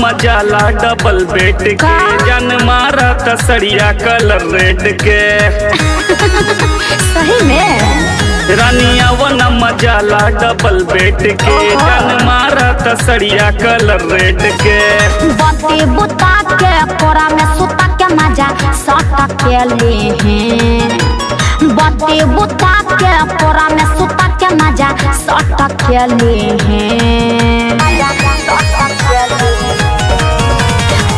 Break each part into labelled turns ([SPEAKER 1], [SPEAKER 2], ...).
[SPEAKER 1] मजाला double bed के जन मारा तसरिया कलर रेड के
[SPEAKER 2] सही में
[SPEAKER 1] रानिया वन मजाला डबल बेड के जन मारा तसरिया कलर रेड के
[SPEAKER 2] बत्ती बुता के कोरा में सुता के मजा सट के लिए हैं बत्ती बुता के कोरा में सुता के मजा सट के लिए हैं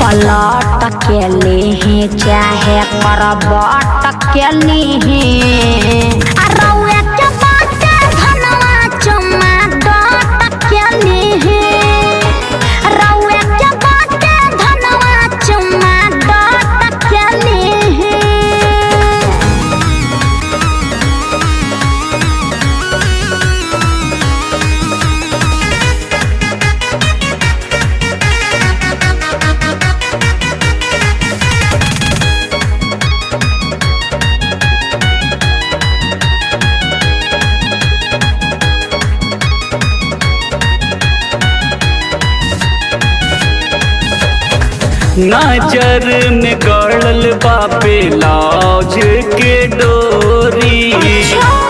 [SPEAKER 2] पलट के लिए चाहे करबट के लिए अरौए के बाटे धनवा चुम्मा डट के लिए रौए के बाटे धनवा चुम्मा डट के लिए
[SPEAKER 1] नजर में गड़ल बापे लाज के डोरी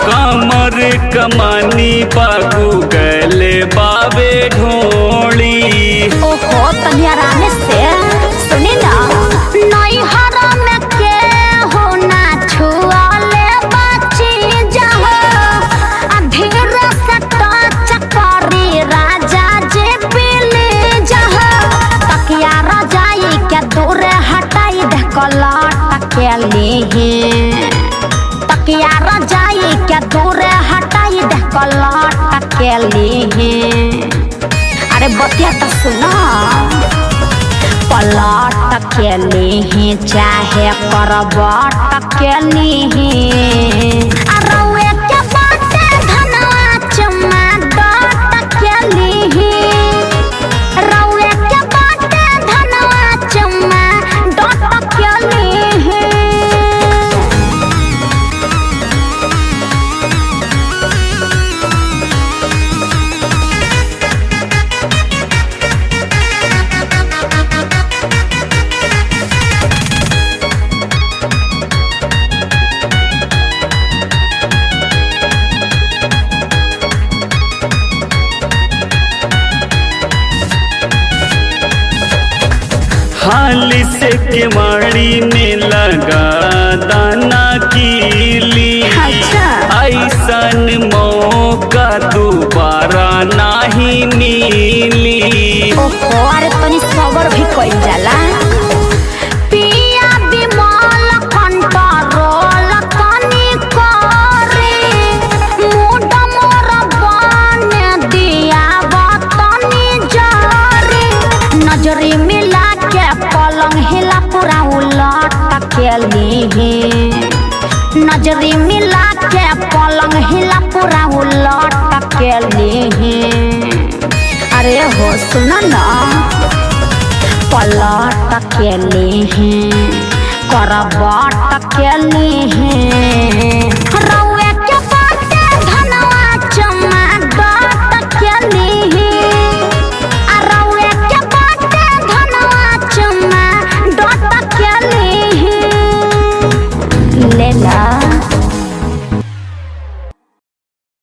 [SPEAKER 1] कमर कमानी बागू गले बाबे ढोली
[SPEAKER 2] ओहो तनिया रामे से सुनी ना नई हरा में के हो ना छुआले बची जहो अधीर से टच करी राजा जे पीले जहो तकिया रजाई के दूर हटाई दे कलट के लिए तकिया रजाई के दूर हटाई दे कलट के लिए अरे बतिया तो सुना पलट के लिए चाहे करबट के लिए अरौए के बाटे धनवा चुम्मा डट के लिए रौए के बाटे धनवा चुम्मा डट के लिए
[SPEAKER 1] हाल से केवाड़ी में लगा दाना कीली ऐसन मौका दोबारा नहीं मिली
[SPEAKER 2] ओहो अरे तनी सबर भी कइल जाला पिया बिमल कंट्रोल तनी करे मूड मोर बन दिया तनी जरे नजरी मिला के पलंग हिला पूरा उलट के लिए नजरी मिला के पलंग हिला पूरा उलट के लिए अरे हो सुना ना पलट के लिए करबट के लिए